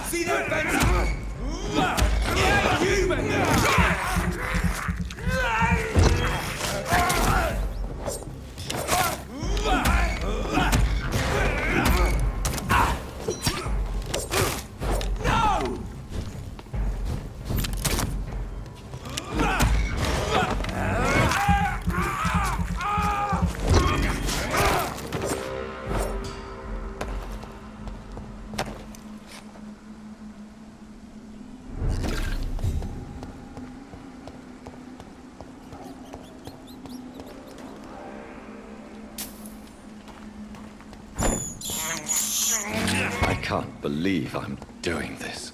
See that fence? Yeah, human! I can't believe I'm doing this.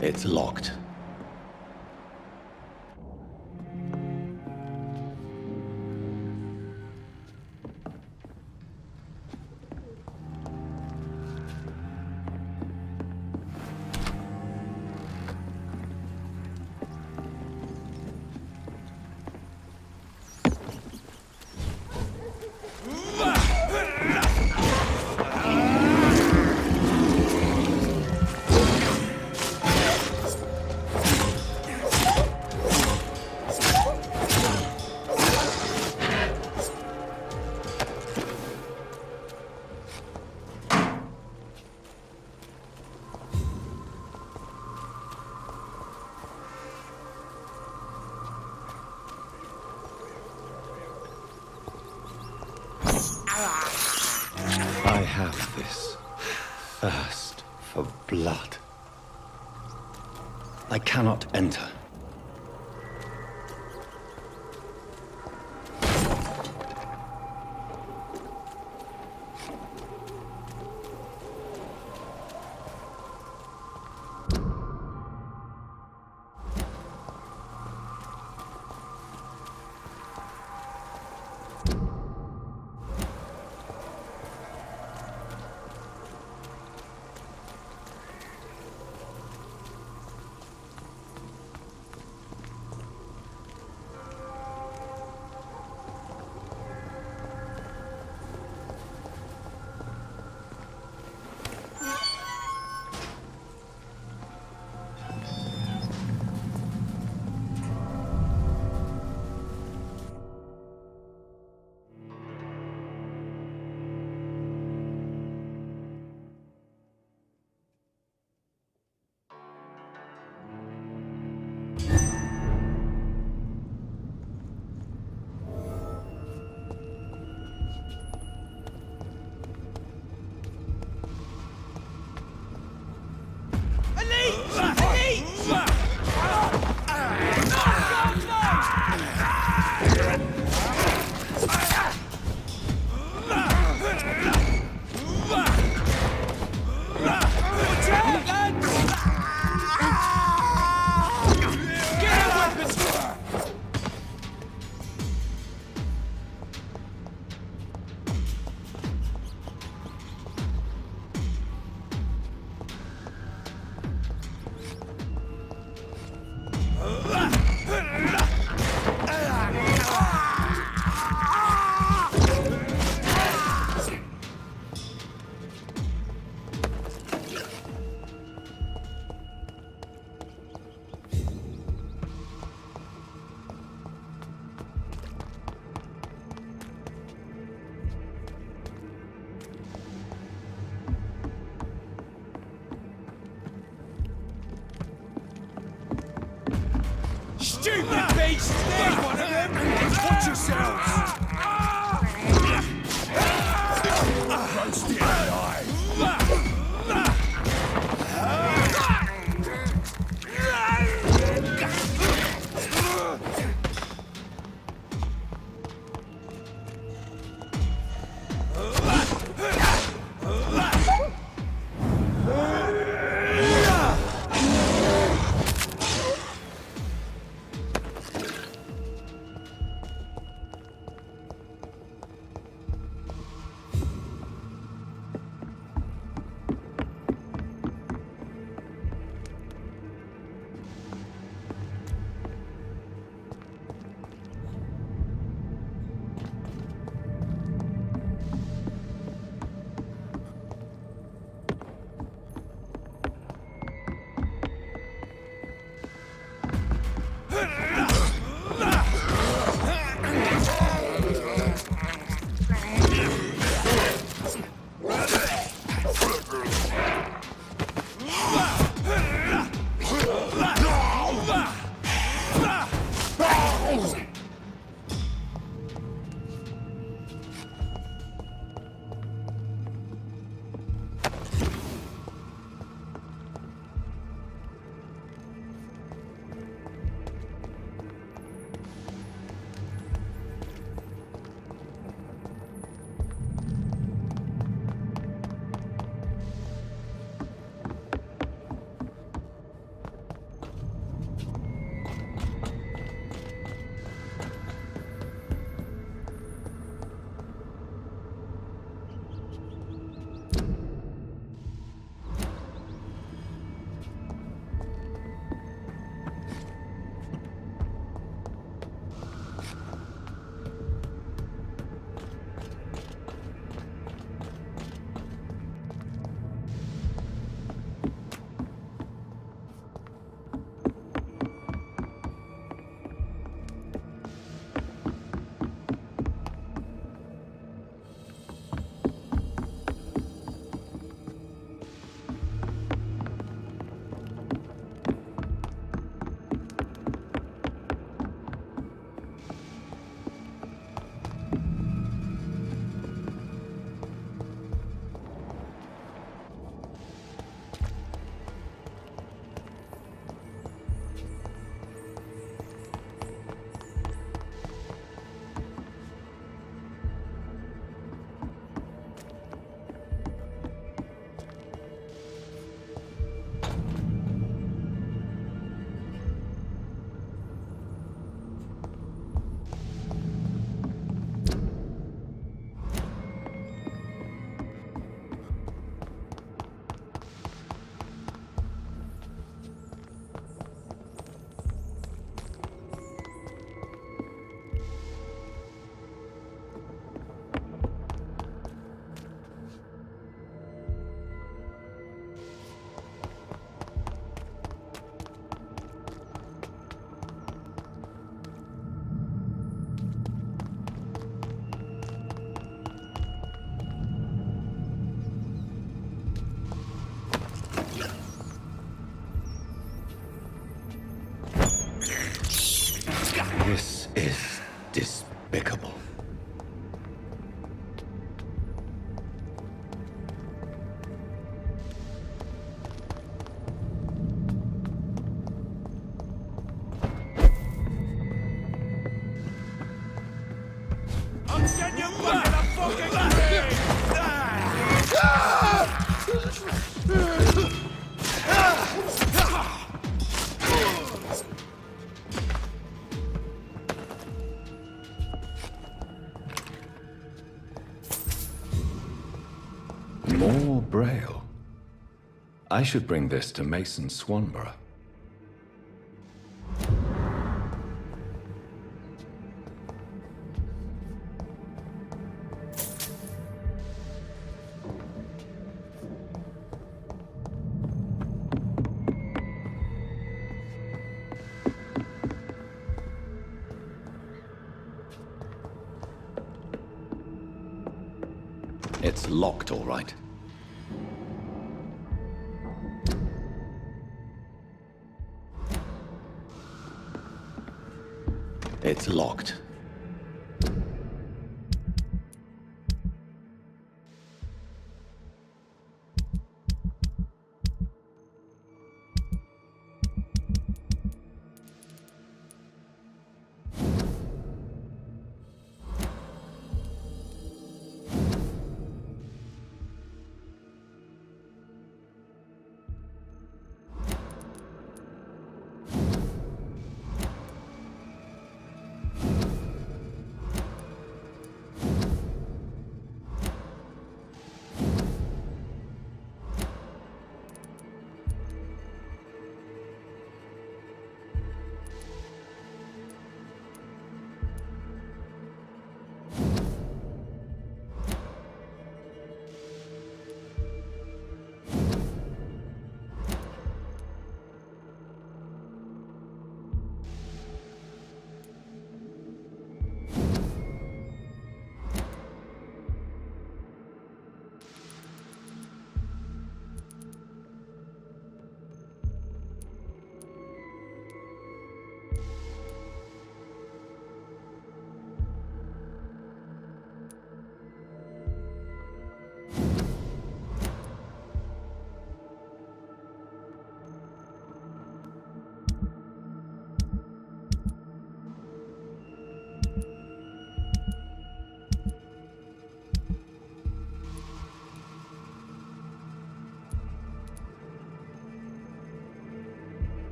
It's locked. have this thirst for blood. I cannot enter. is despicable. I'll send you back in a fucking grave! More Braille. I should bring this to Mason Swanborough. It's locked, all right. It's locked.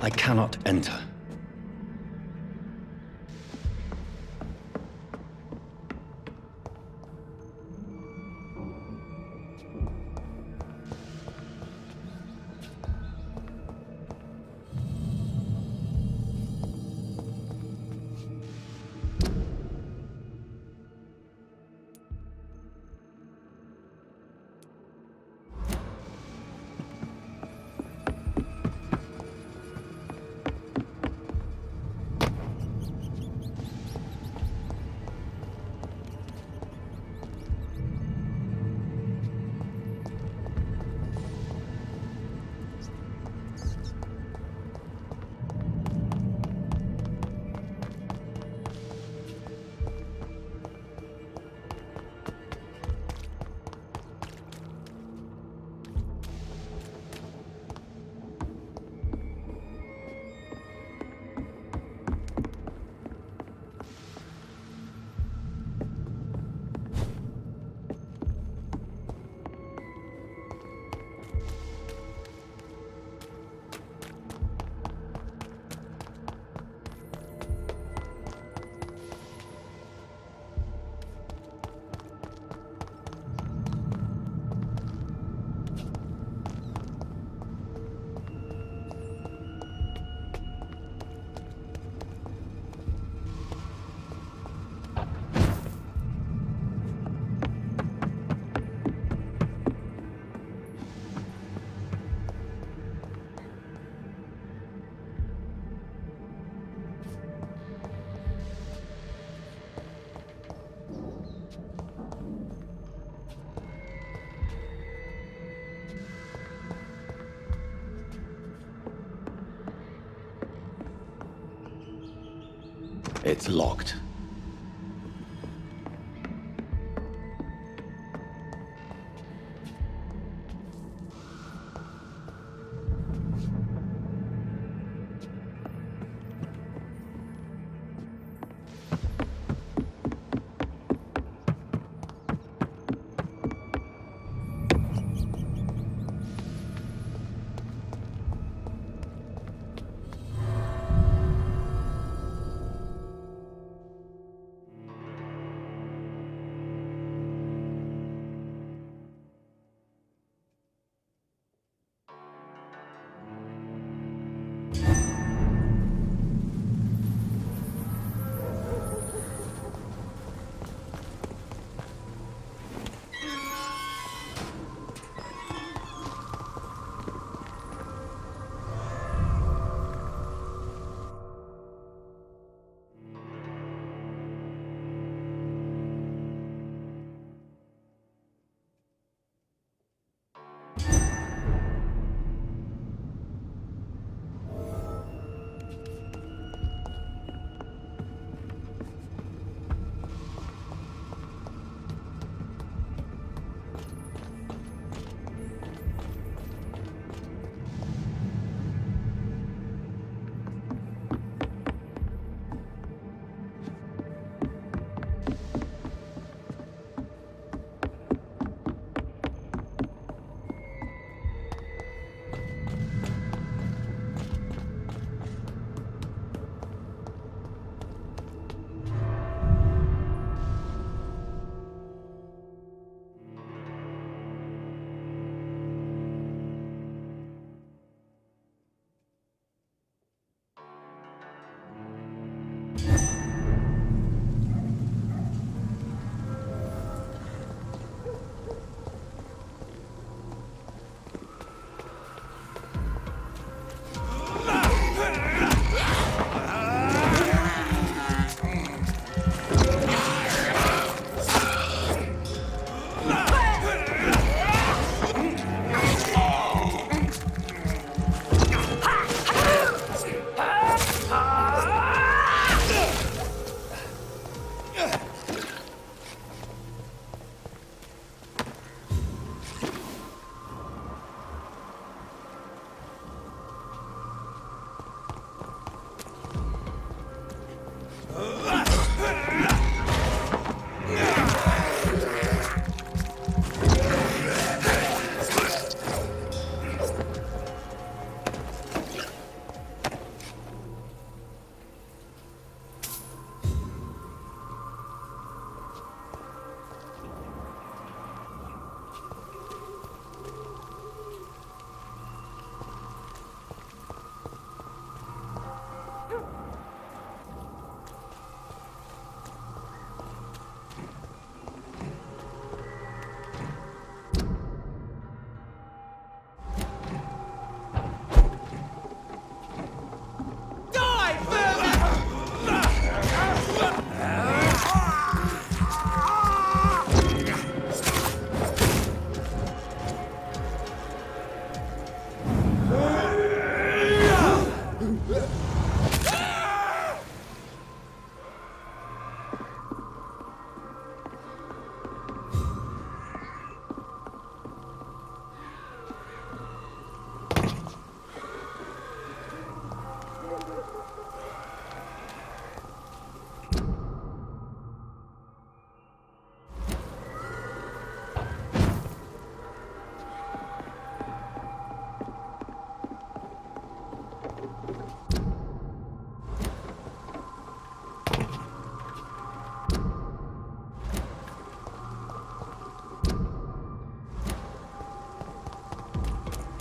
I cannot enter. It's locked.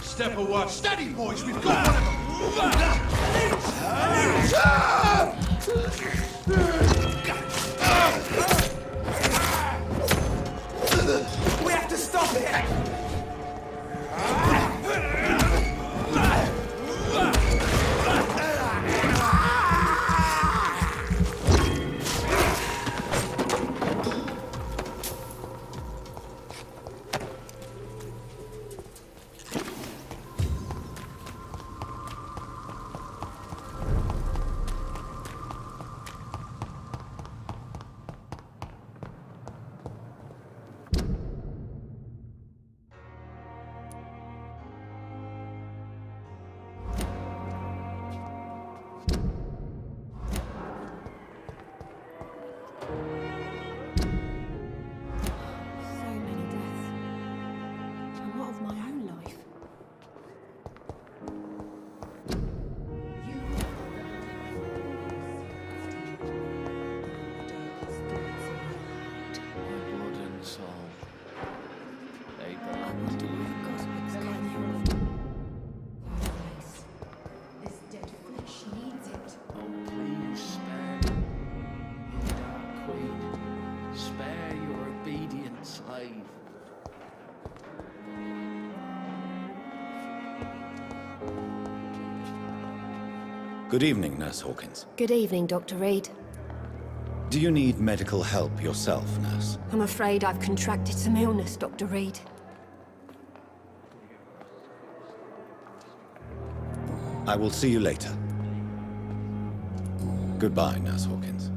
Step a watch. Steady, boys. We've got one of them. We have to stop it. Good evening, Nurse Hawkins. Good evening, Dr. Reed. Do you need medical help yourself, Nurse? I'm afraid I've contracted some illness, Dr. Reed. I will see you later. Goodbye, Nurse Hawkins.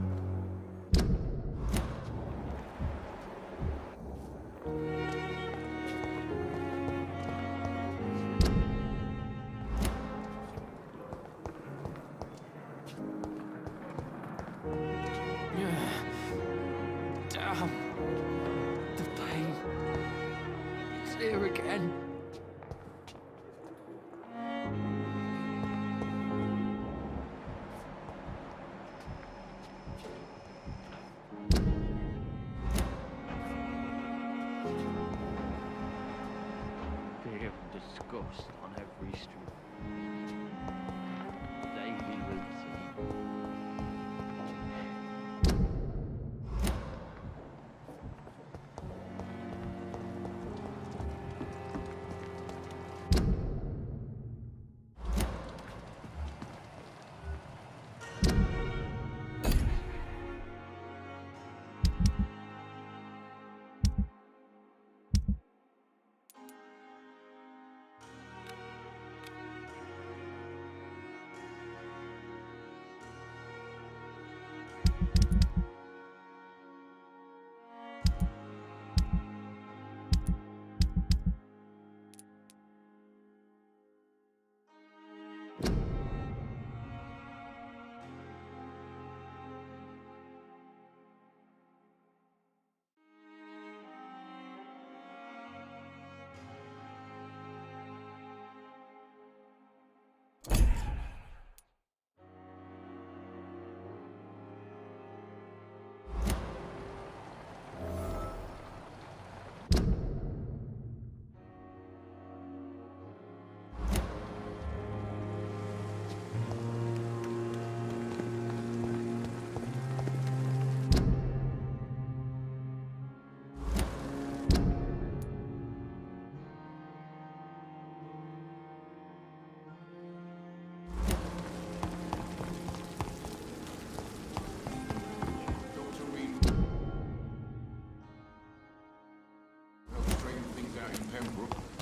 Damn. The pain. It's here again. Fear and disgust on every street. Daily routine.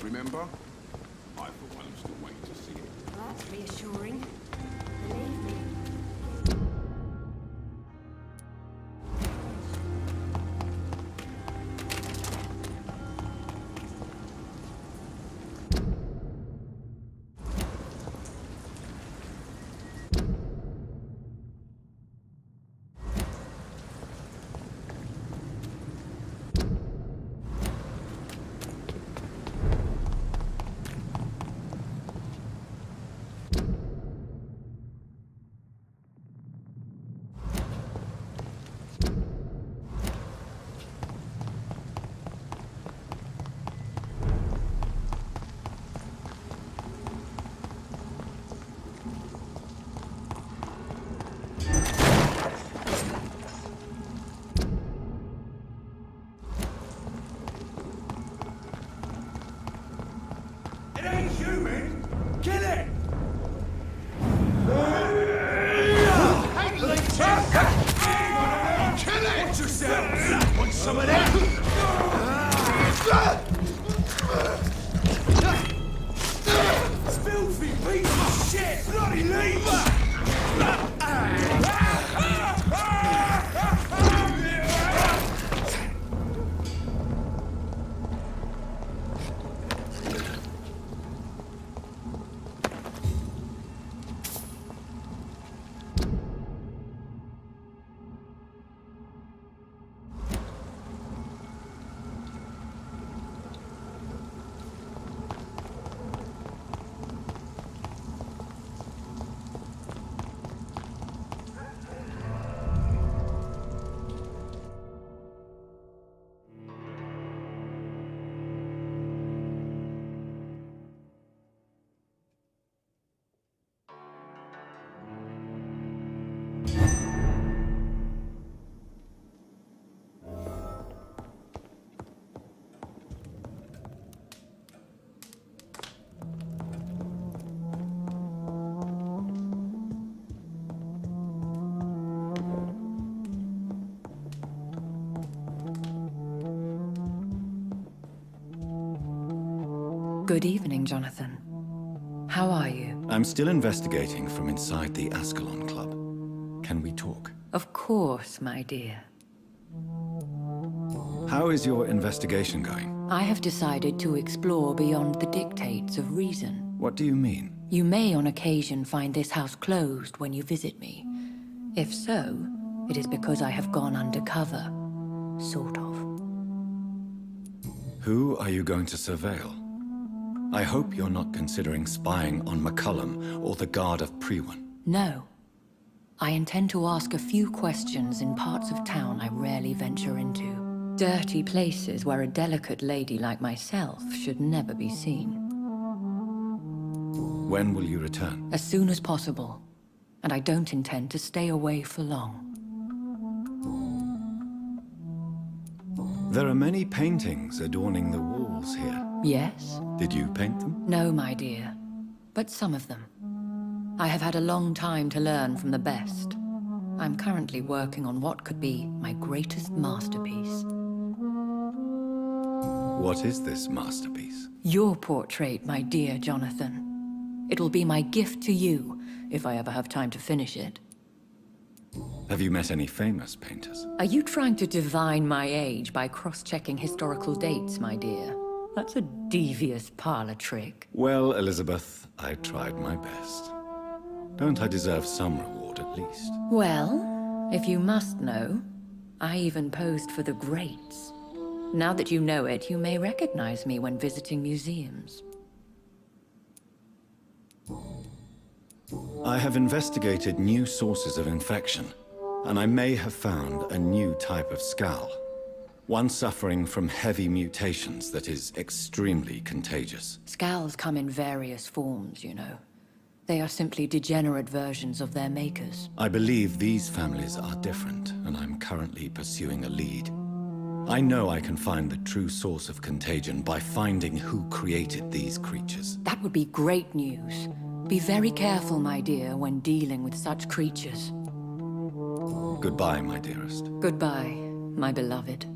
Remember? I, for one, am still waiting to see it. That's reassuring. Believe me. It ain't human! Kill it! Kill it! Watch yourselves! Want some of that? Filthy piece of shit! Bloody leech! Good evening, Jonathan. How are you? I'm still investigating from inside the Ascalon Club. Can we talk? Of course, my dear. How is your investigation going? I have decided to explore beyond the dictates of reason. What do you mean? You may on occasion find this house closed when you visit me. If so, it is because I have gone undercover. Sort of. Who are you going to surveil? I hope you're not considering spying on McCullum or the Guard of Prewan. No. I intend to ask a few questions in parts of town I rarely venture into. Dirty places where a delicate lady like myself should never be seen. When will you return? As soon as possible. And I don't intend to stay away for long. There are many paintings adorning the walls here. Yes? Did you paint them? No, my dear. But some of them. I have had a long time to learn from the best. I'm currently working on what could be my greatest masterpiece. What is this masterpiece? Your portrait, my dear Jonathan. It will be my gift to you, if I ever have time to finish it. Have you met any famous painters? Are you trying to divine my age by cross-checking historical dates, my dear? That's a devious parlor trick. Well, Elizabeth, I tried my best. Don't I deserve some reward at least? Well, if you must know, I even posed for the greats. Now that you know it, you may recognize me when visiting museums. I have investigated new sources of infection, and I may have found a new type of skull. One suffering from heavy mutations that is extremely contagious. Scowls come in various forms, you know. They are simply degenerate versions of their makers. I believe these families are different, and I'm currently pursuing a lead. I know I can find the true source of contagion by finding who created these creatures. That would be great news. Be very careful, my dear, when dealing with such creatures. Goodbye, my dearest. Goodbye, my beloved.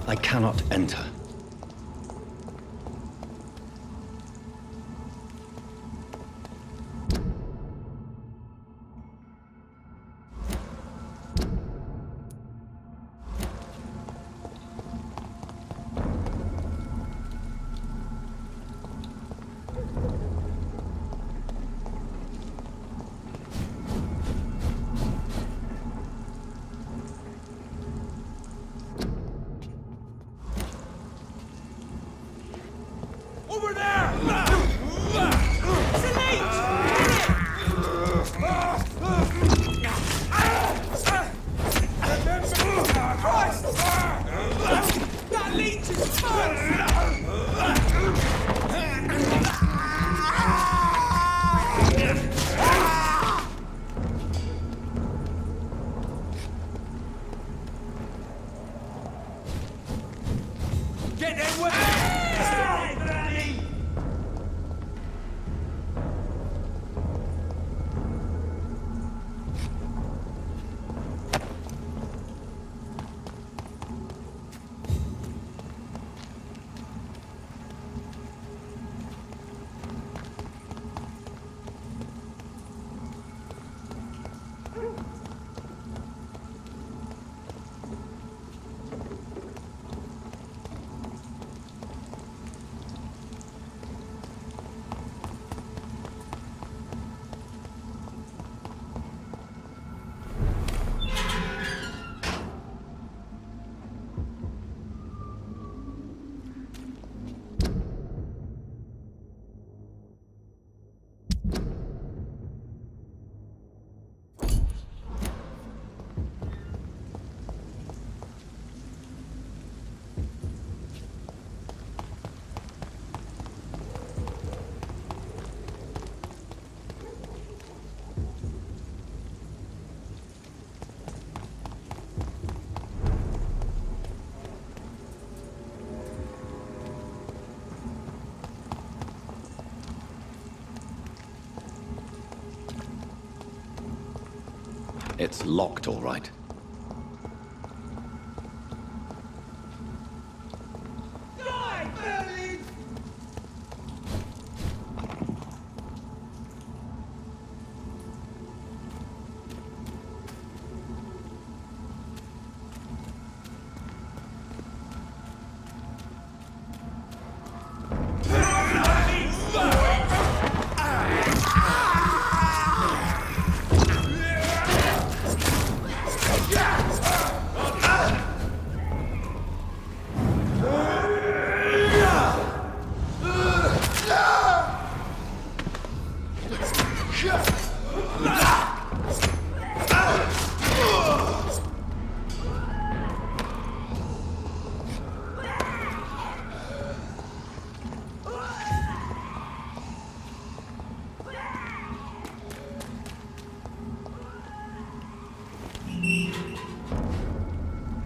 I cannot enter. Over there! Christ! That leech is first! Get in with it! It's locked, all right.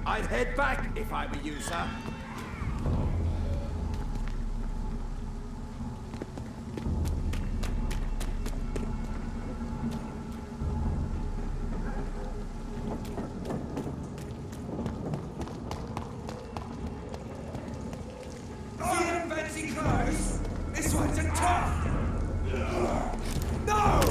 I'd head back if I were you, sir. See them fancy clothes? This one's a tough! No!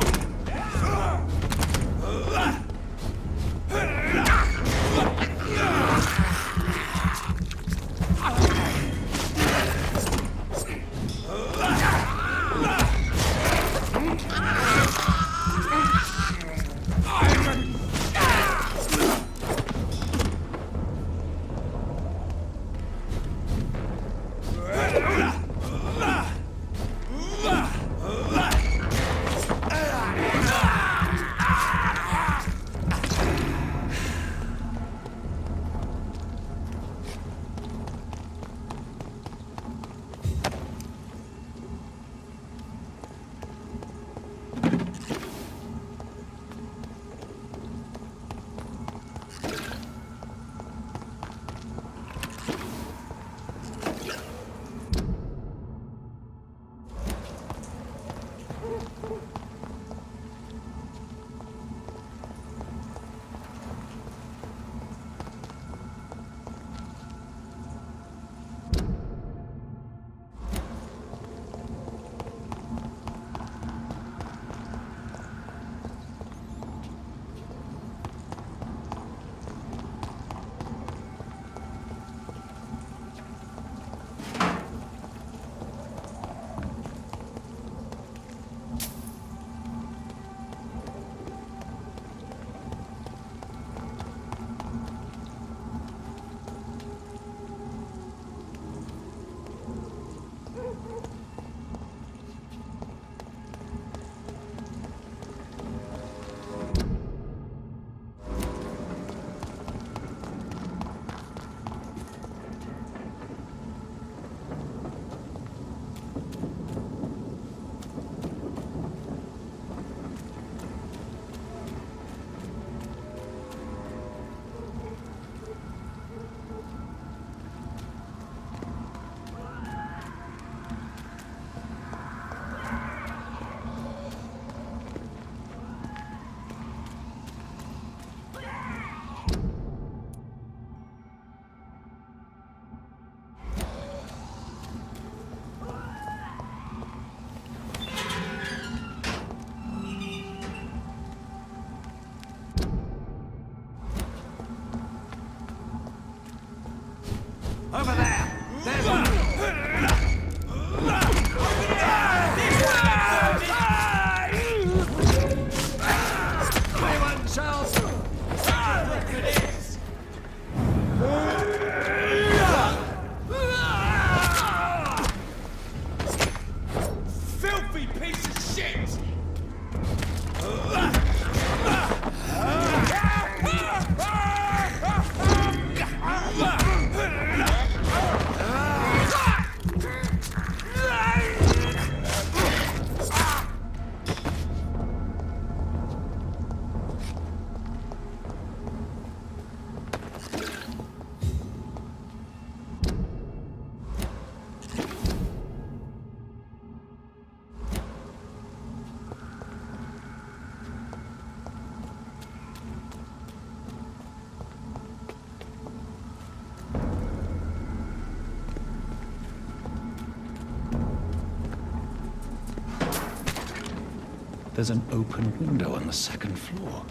There's an open window on the second floor.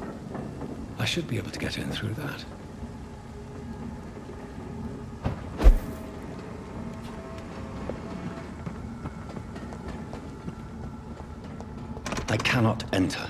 I should be able to get in through that. I cannot enter.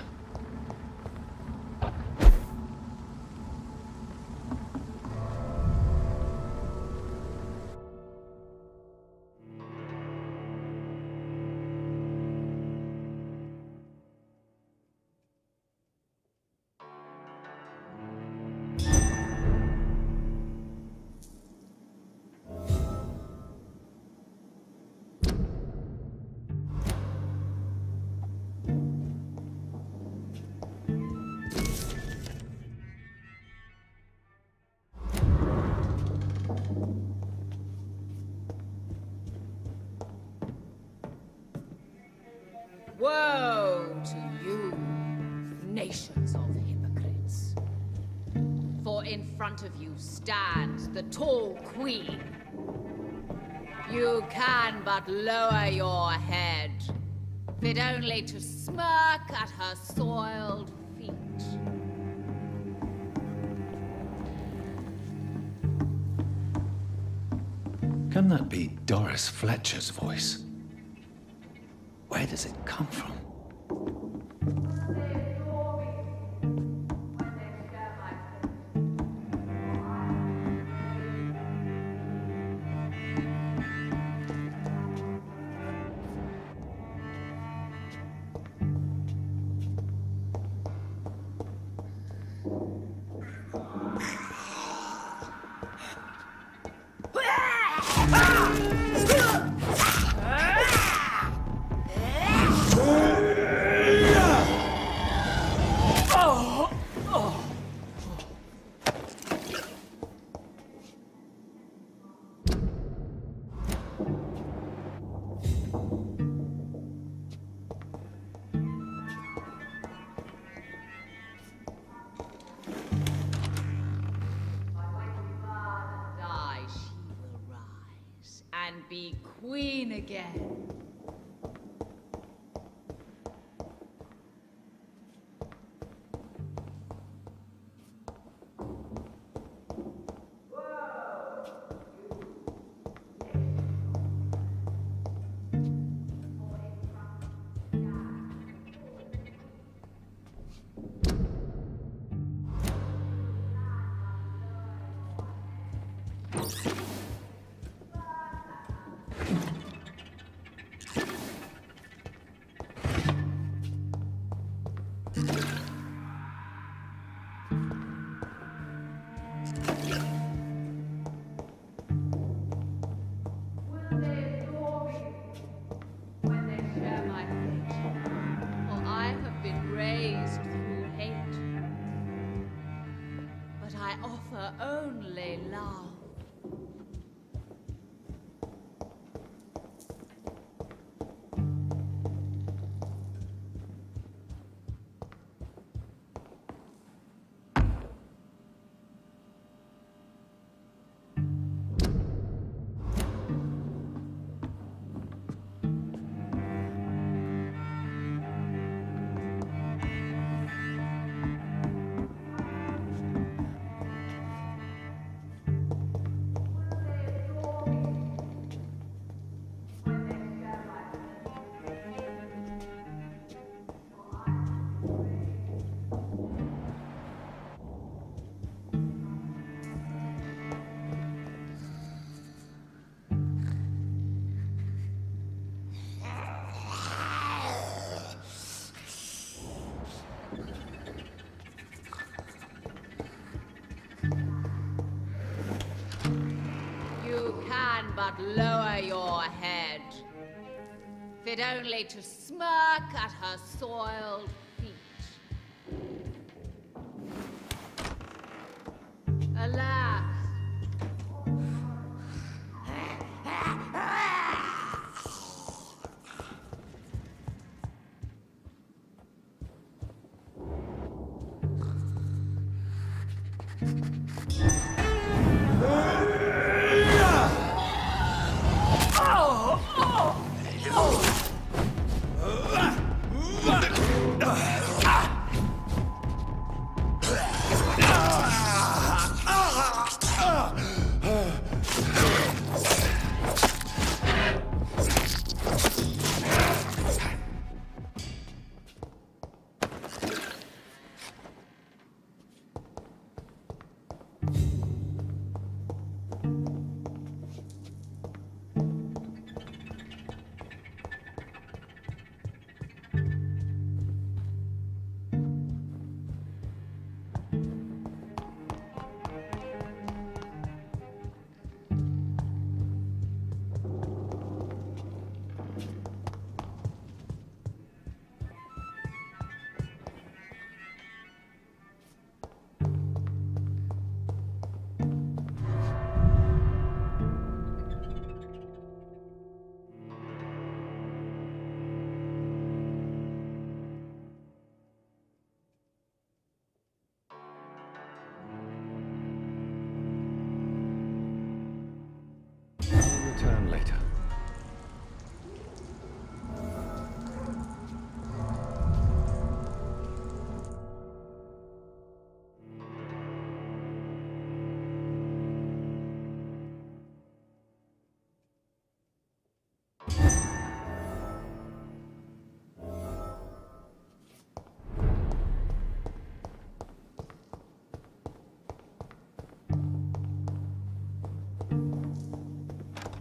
Woe to you, nations of hypocrites. For in front of you stands the tall queen. You can but lower your head, fit only to smirk at her soiled feet. Can that be Doris Fletcher's voice? Where does it come from? And be queen again. Only love. But lower your head, fit only to smirk at her soiled feet. Alas,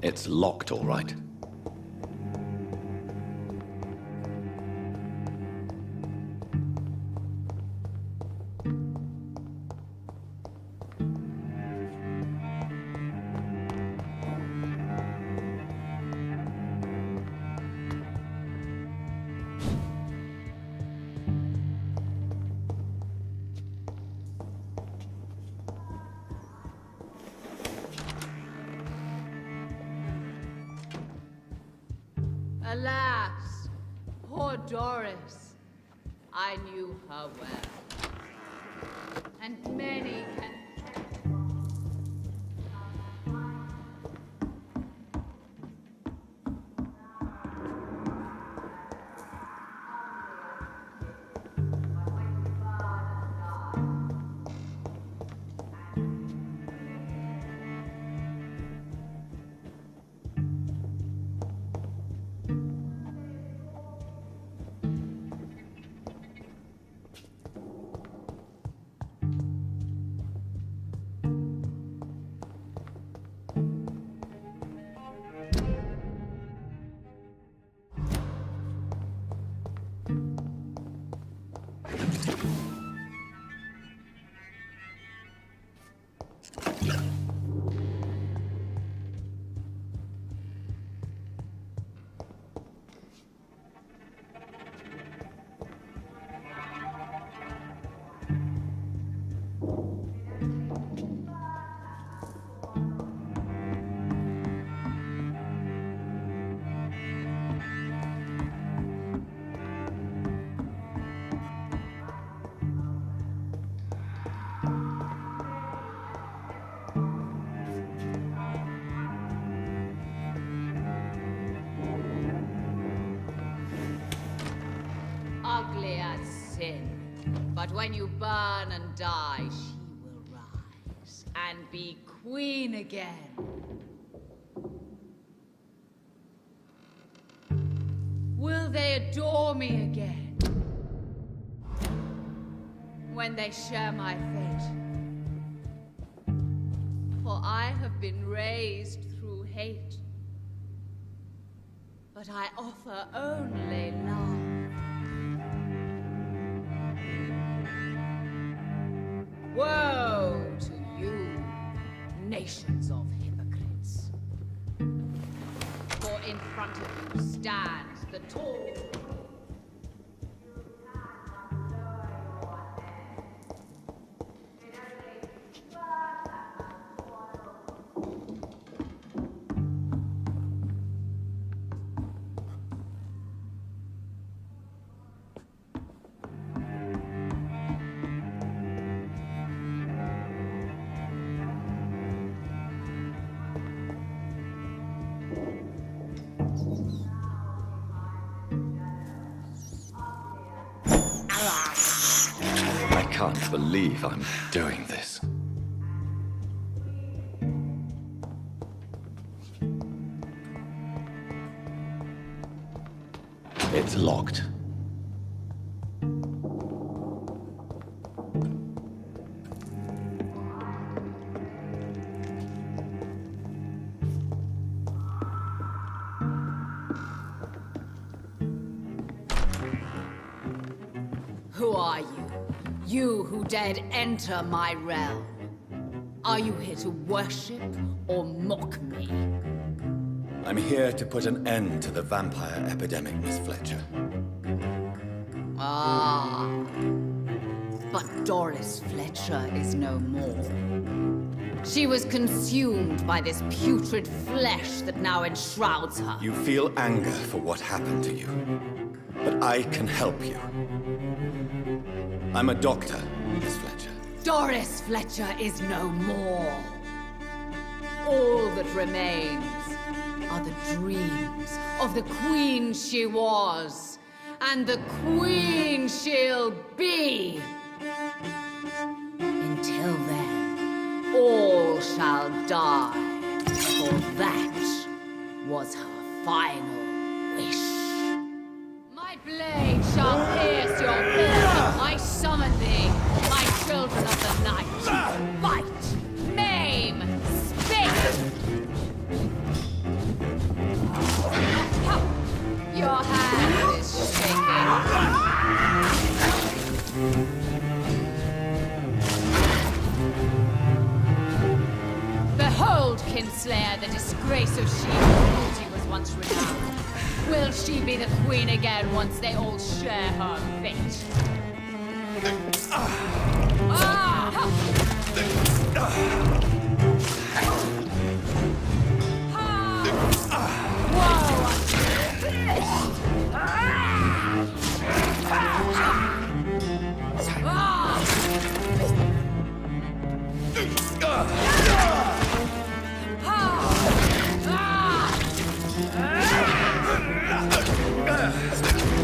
It's locked, all right. Alas, poor Doris. I knew her well. And many can... Ugly as sin. But when you burn and die, she will rise and be queen again. Will they adore me again? When they share my fate? For I have been raised through hate. But I offer only love. Woe to you, nations of hypocrites. For in front of you stands the tall... I can't believe I'm doing this. It's locked. Who are you? You who dared enter my realm. Are you here to worship or mock me? I'm here to put an end to the vampire epidemic, Miss Fletcher. Ah. But Doris Fletcher is no more. She was consumed by this putrid flesh that now enshrouds her. You feel anger for what happened to you. But I can help you. I'm a doctor, Miss Fletcher. Doris Fletcher is no more. All that remains are the dreams of the queen she was, and the queen she'll be. Until then, all shall die, for that was her final wish. My blade shall pierce your blood. I summon thee, my children of the night. Fight, maim, spit. Kinslayer, the disgrace of she whose beauty was once renowned. Will she be the queen again once they all share her fate?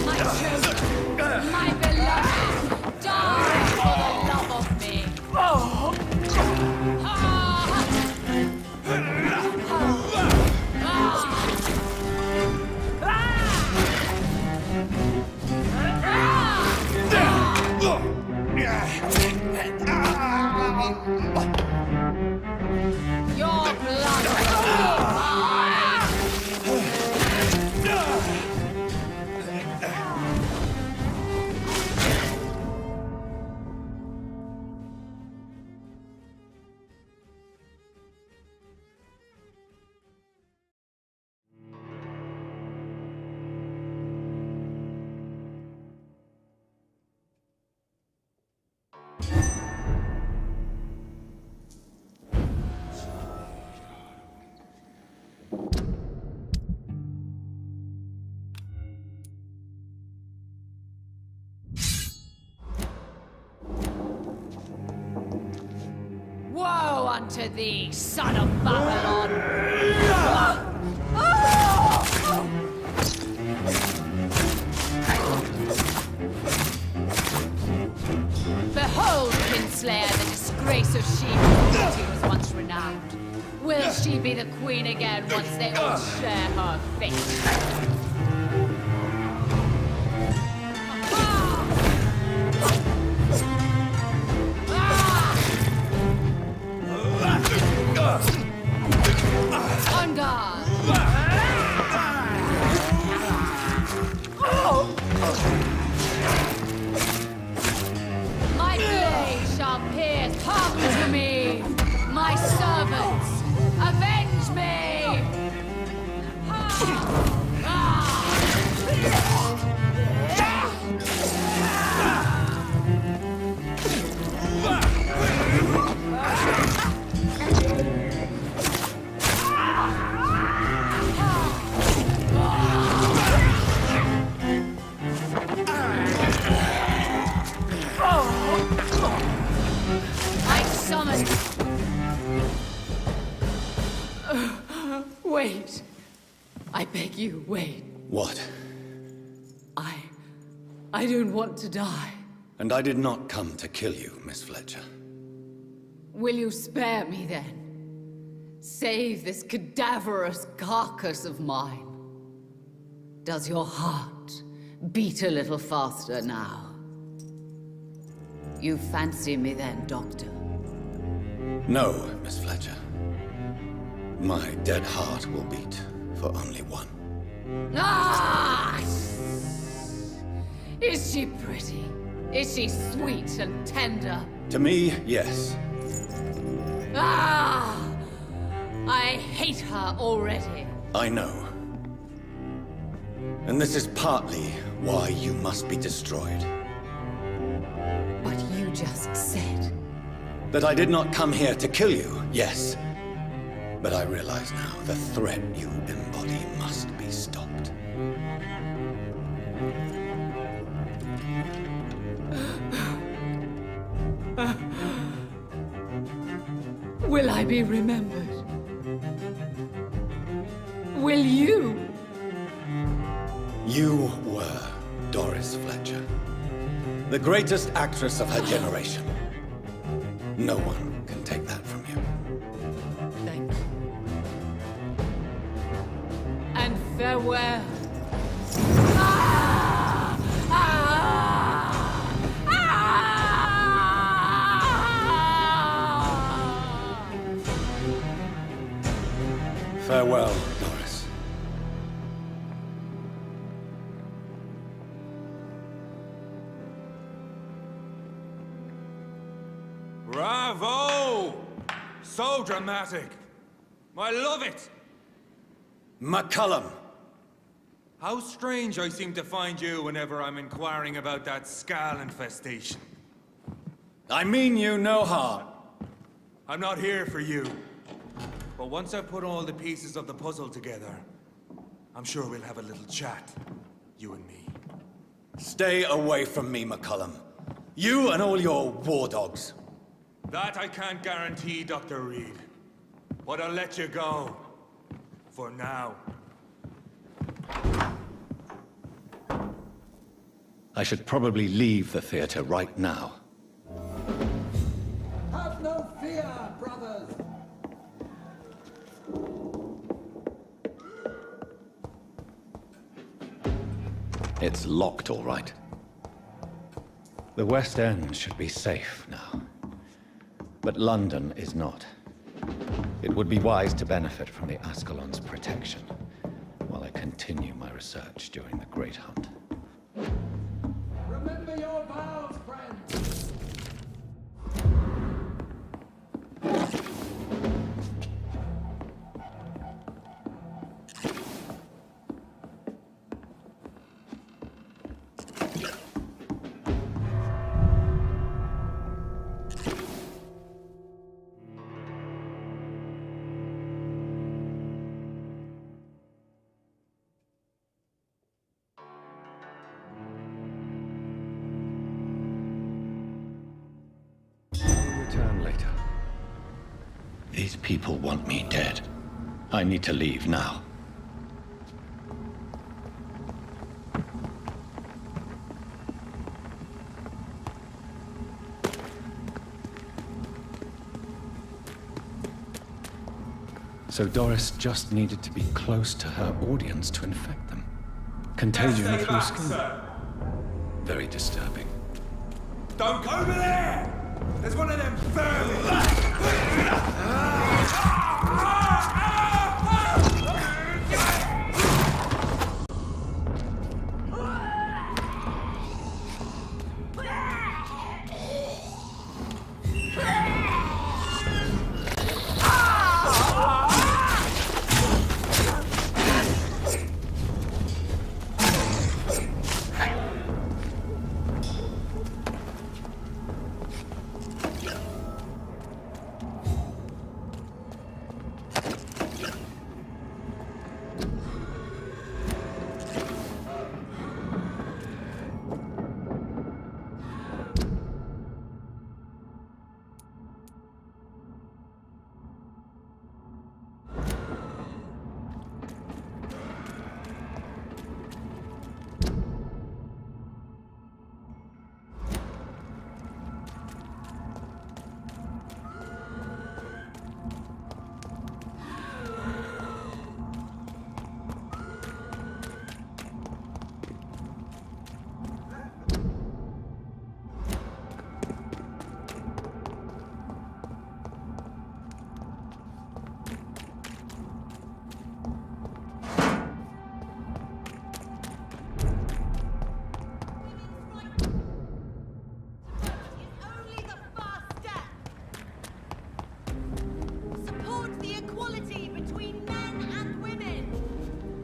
My children, my beloved, die for the love of me. Your blood will be mine. Woe unto thee, son of Babylon! Behold, Kinslayer, the disgrace of she whose beauty was once renowned. Will she be the queen again once they all share her fate? On guard! My blade shall pierce. Hearken to me! My servants, avenge me! I summon. Wait. I beg you, wait. What? I don't want to die. And I did not come to kill you, Miss Fletcher. Will you spare me then? Save this cadaverous carcass of mine. Does your heart beat a little faster now? You fancy me then, Doctor? No, Miss Fletcher. My dead heart will beat for only one. Ah! Is she pretty? Is she sweet and tender? To me, yes. Ah! I hate her already. I know. And this is partly why you must be destroyed. But you just said... That I did not come here to kill you, yes. But I realize now the threat you embody must be stopped. Will I be remembered? Will you? You were Doris Fletcher, the greatest actress of her generation. No one can take that from you. Thank you. And farewell. Ah! Ah! Ah! Farewell, Doris. Bravo! So dramatic. I love it! McCullum! How strange I seem to find you whenever I'm inquiring about that Skal infestation. I mean you no harm. I'm not here for you. But once I've put all the pieces of the puzzle together, I'm sure we'll have a little chat, you and me. Stay away from me, McCullum. You and all your war dogs. That I can't guarantee, Dr. Reed. But I'll let you go. For now. I should probably leave the theater right now. Have no fear, brothers! It's locked, all right. The West End should be safe now. But London is not. It would be wise to benefit from the Ascalon's protection while I continue my research during the Great Hunt. Remember your vows, friends! Return later. These people want me dead. I need to leave now. So Doris just needed to be close to her audience to infect them. Contagion Stay through back, skin. sir. Very disturbing. Don't go over there! There's one of them vermin!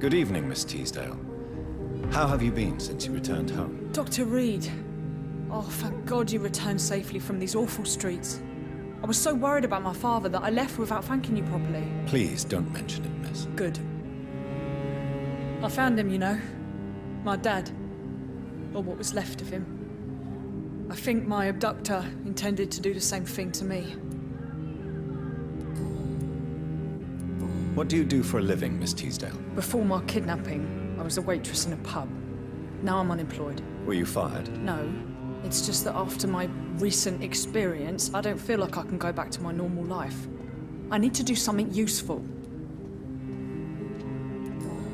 Good evening, Miss Teasdale. How have you been since you returned home? Dr. Reed. Oh, thank God you returned safely from these awful streets. I was so worried about my father that I left without thanking you properly. Please don't mention it, miss. Good. I found him, you know. My dad. Or what was left of him. I think my abductor intended to do the same thing to me. What do you do for a living, Miss Teasdale? Before my kidnapping, I was a waitress in a pub. Now I'm unemployed. Were you fired? No. It's just that after my recent experience, I don't feel like I can go back to my normal life. I need to do something useful.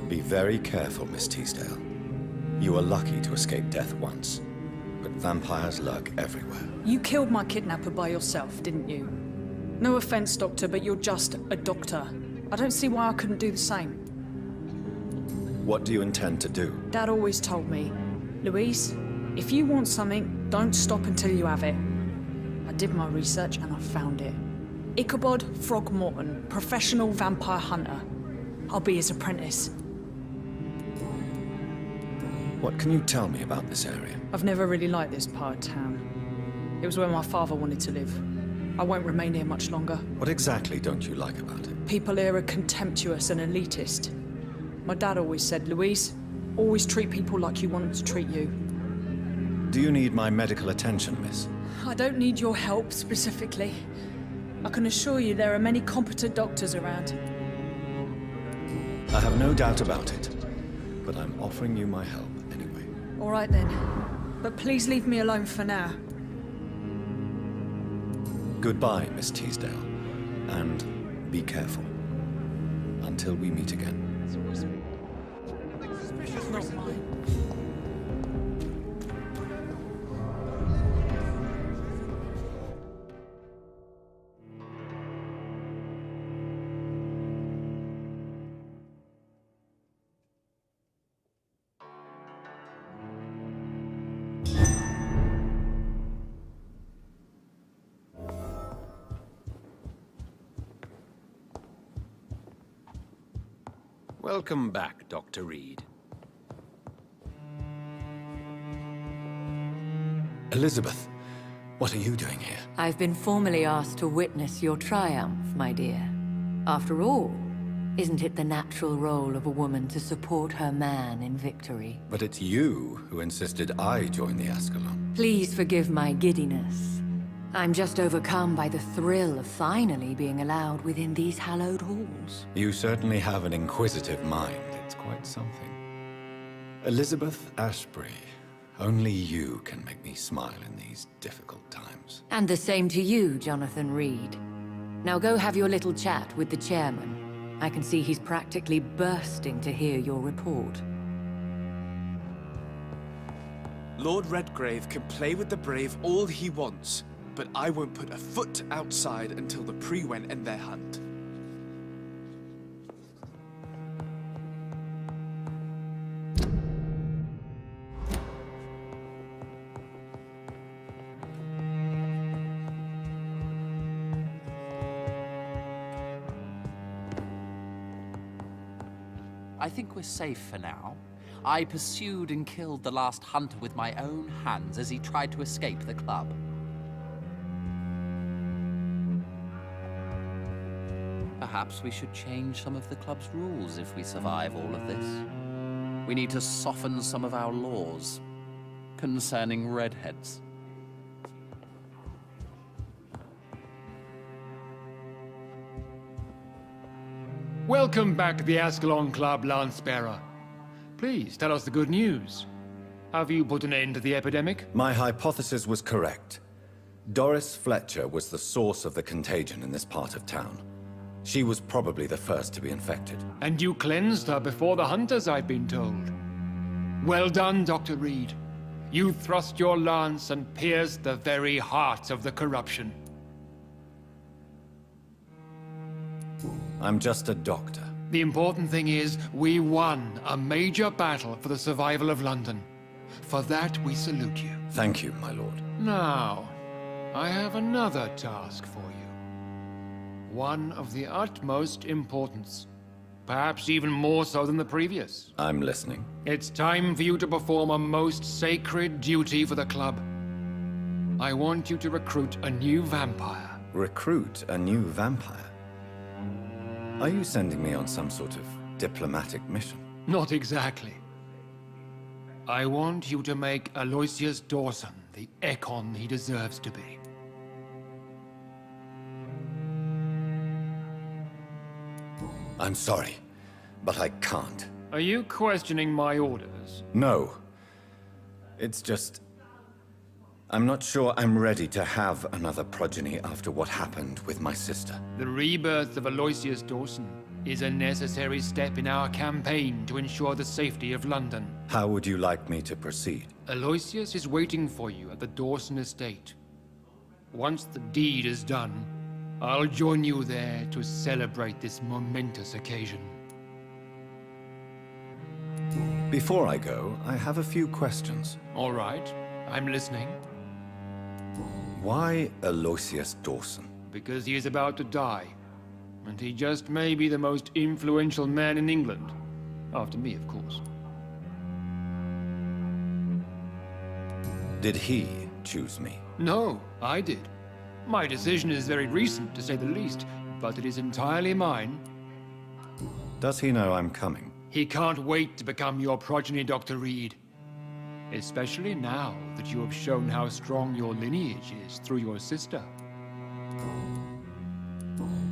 Be very careful, Miss Teasdale. You were lucky to escape death once, but vampires lurk everywhere. You killed my kidnapper by yourself, didn't you? No offense, Doctor, but you're just a doctor. I don't see why I couldn't do the same. What do you intend to do? Dad always told me, Louise, if you want something, don't stop until you have it. I did my research and I found it. Ichabod Throgmorton, professional vampire hunter. I'll be his apprentice. What can you tell me about this area? I've never really liked this part of town. It was where my father wanted to live. I won't remain here much longer. What exactly don't you like about it? People here are contemptuous and elitist. My dad always said, Louise, always treat people like you want them to treat you. Do you need my medical attention, miss? I don't need your help specifically. I can assure you there are many competent doctors around. I have no doubt about it, but I'm offering you my help anyway. All right then. But please leave me alone for now. Goodbye, Miss Teasdale, and be careful. Until we meet again. Not mine. Welcome back, Dr. Reed. Elizabeth, what are you doing here? I've been formally asked to witness your triumph, my dear. After all, isn't it the natural role of a woman to support her man in victory? But it's you who insisted I join the Ascalon. Please forgive my giddiness. I'm just overcome by the thrill of finally being allowed within these hallowed halls. You certainly have an inquisitive mind. It's quite something. Elizabeth Ashbury, only you can make me smile in these difficult times. And the same to you, Jonathan Reed. Now go have your little chat with the chairman. I can see he's practically bursting to hear your report. Lord Redgrave can play with the brave all he wants, but I won't put a foot outside until the Pre-Wen end their hunt. I think we're safe for now. I pursued and killed the last hunter with my own hands as he tried to escape the club. Perhaps we should change some of the club's rules if we survive all of this. We need to soften some of our laws concerning redheads. Welcome back to the Ascalon Club, Lance-Bearer. Please, tell us the good news. Have you put an end to the epidemic? My hypothesis was correct. Doris Fletcher was the source of the contagion in this part of town. She was probably the first to be infected. And you cleansed her before the hunters, I've been told. Well done, Dr. Reed. You thrust your lance and pierced the very heart of the corruption. I'm just a doctor. The important thing is, we won a major battle for the survival of London. For that, we salute you. Thank you, my lord. Now, I have another task for you. One of the utmost importance. Perhaps even more so than the previous. I'm listening. It's time for you to perform a most sacred duty for the club. I want you to recruit a new vampire. Recruit a new vampire? Are you sending me on some sort of diplomatic mission? Not exactly. I want you to make Aloysius Dawson the Ekon he deserves to be. I'm sorry, but I can't. Are you questioning my orders? No. It's just... I'm not sure I'm ready to have another progeny after what happened with my sister. The rebirth of Aloysius Dawson is a necessary step in our campaign to ensure the safety of London. How would you like me to proceed? Aloysius is waiting for you at the Dawson estate. Once the deed is done, I'll join you there to celebrate this momentous occasion. Before I go, I have a few questions. All right, I'm listening. Why Aloysius Dawson? because he is about to die. And he just may be the most influential man in England. After me, of course. Did he choose me? No, I did. My decision is very recent, to say the least, but it is entirely mine. Does he know I'm coming? He can't wait to become your progeny, Dr. Reed. Especially now that you have shown how strong your lineage is through your sister.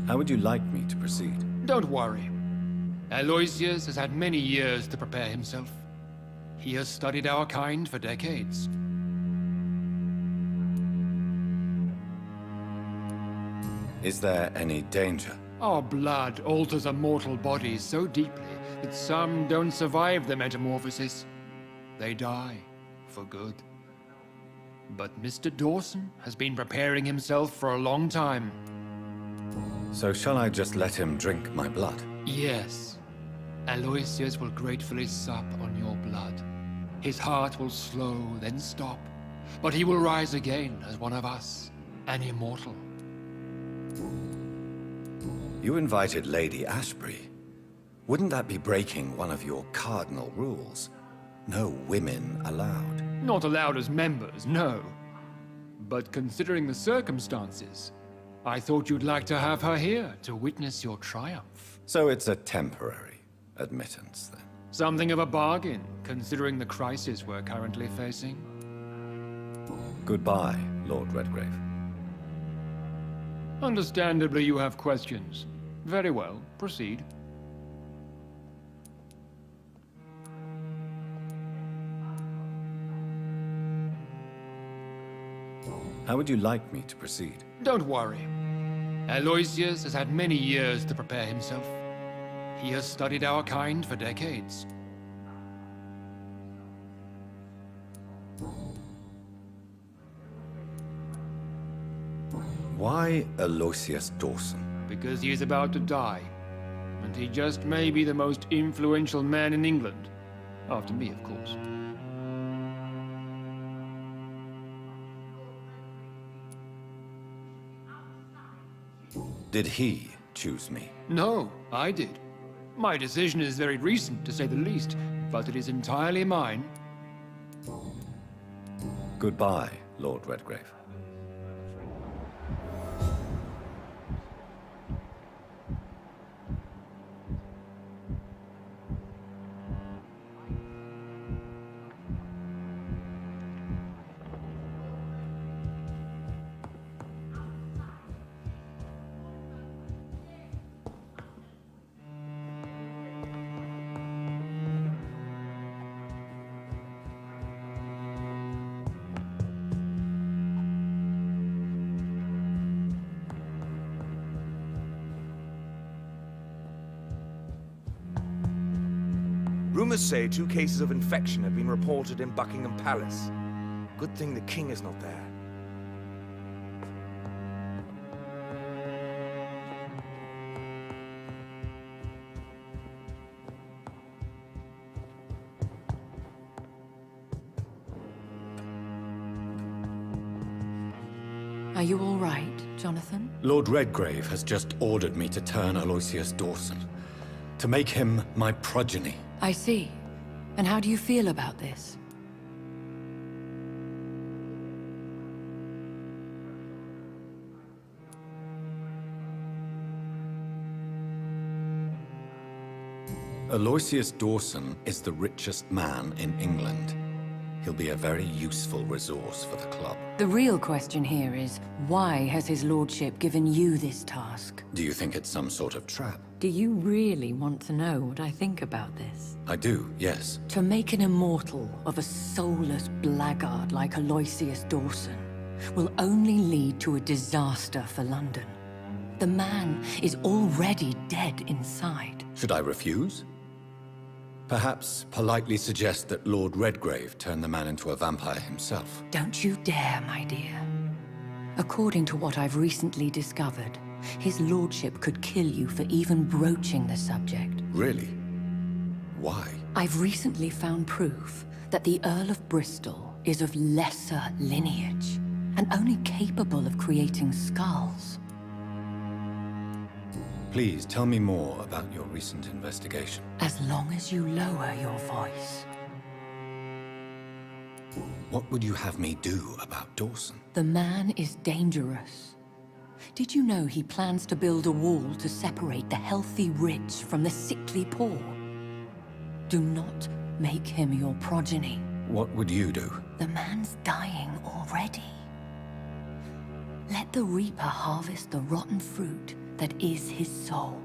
How would you like me to proceed? Don't worry. Aloysius has had many years to prepare himself. He has studied our kind for decades. Is there any danger? Our blood alters a mortal body so deeply that some don't survive the metamorphosis. They die for good. But Mr. Dawson has been preparing himself for a long time. So shall I just let him drink my blood? Yes. Aloysius will gratefully sup on your blood. His heart will slow, then stop. But he will rise again as one of us, an immortal. You invited Lady Ashbury. Wouldn't that be breaking one of your cardinal rules? No women allowed. Not allowed as members, no. But considering the circumstances, I thought you'd like to have her here to witness your triumph. So it's a temporary admittance, then? Something of a bargain, considering the crisis we're currently facing. Goodbye, Lord Redgrave. Understandably, you have questions. Very well, proceed. How would you like me to proceed? Don't worry. Aloysius has had many years to prepare himself. He has studied our kind for decades. Why Aloysius Dawson? Because he is about to die. And he just may be the most influential man in England. After me, of course. Did he choose me? No, I did. My decision is very recent, to say the least, but it is entirely mine. Goodbye, Lord Redgrave. Rumors say 2 cases of infection have been reported in Buckingham Palace. Good thing the king is not there. Are you all right, Jonathan? Lord Redgrave has just ordered me to turn Aloysius Dawson, to make him my progeny. I see. And how do you feel about this? Aloysius Dawson is the richest man in England. He'll be a very useful resource for the club. The real question here is, why has his lordship given you this task? Do you think it's some sort of trap? Do you really want to know what I think about this? I do, yes. To make an immortal of a soulless blackguard like Aloysius Dawson will only lead to a disaster for London. The man is already dead inside. Should I refuse? Perhaps politely suggest that Lord Redgrave turn the man into a vampire himself. Don't you dare, my dear. According to what I've recently discovered, his lordship could kill you for even broaching the subject. Really? Why? I've recently found proof that the Earl of Bristol is of lesser lineage and only capable of creating skulls. Please tell me more about your recent investigation. As long as you lower your voice. What would you have me do about Dawson? The man is dangerous. Did you know he plans to build a wall to separate the healthy rich from the sickly poor? Do not make him your progeny. What would you do? The man's dying already. Let the Reaper harvest the rotten fruit that is his soul.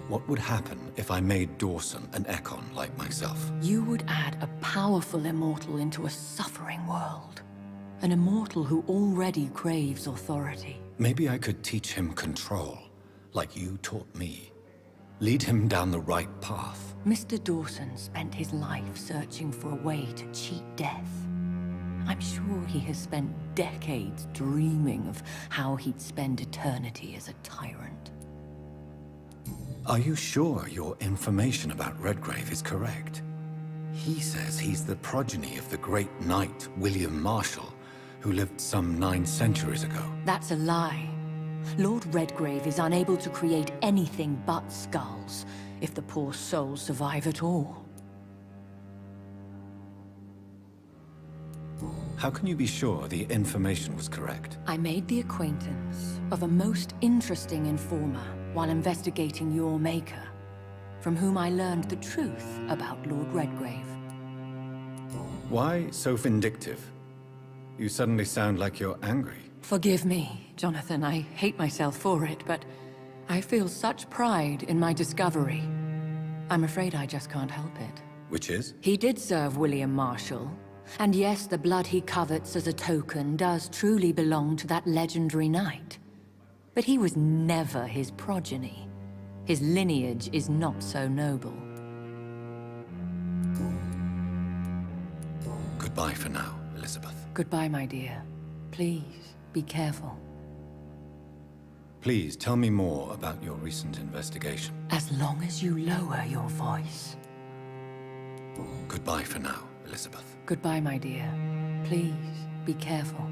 What would happen if I made Dawson an Ekon like myself? You would add a powerful immortal into a suffering world. An immortal who already craves authority. Maybe I could teach him control, like you taught me. Lead him down the right path. Mr. Dawson spent his life searching for a way to cheat death. I'm sure he has spent decades dreaming of how he'd spend eternity as a tyrant. Are you sure your information about Redgrave is correct? He says he's the progeny of the great knight William Marshall, who lived some 9 centuries ago. That's a lie. Lord Redgrave is unable to create anything but skulls, if the poor souls survive at all. How can you be sure the information was correct? I made the acquaintance of a most interesting informer while investigating your maker, from whom I learned the truth about Lord Redgrave. Why so vindictive? You suddenly sound like you're angry. Forgive me, Jonathan. I hate myself for it, but I feel such pride in my discovery. I'm afraid I just can't help it. Which is? He did serve William Marshall. And yes, the blood he covets as a token does truly belong to that legendary knight. But he was never his progeny. His lineage is not so noble. Goodbye for now, Elizabeth. Goodbye, my dear. Please, be careful. Please tell me more about your recent investigation. As long as you lower your voice. Goodbye for now, Elizabeth. Goodbye, my dear. Please, be careful.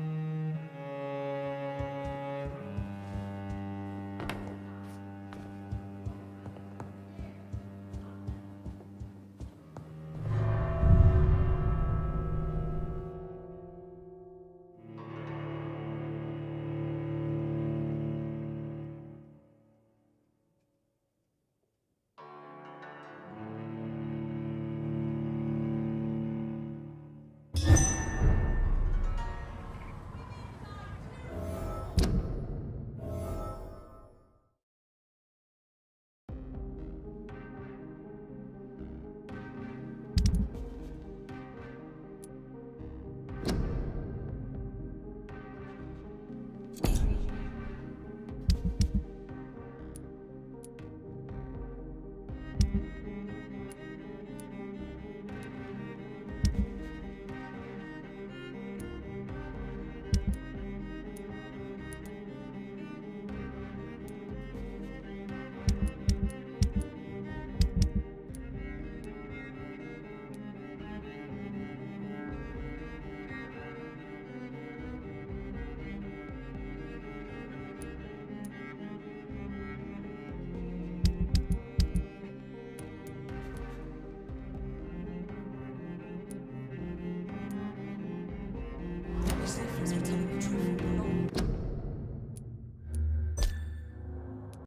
Is there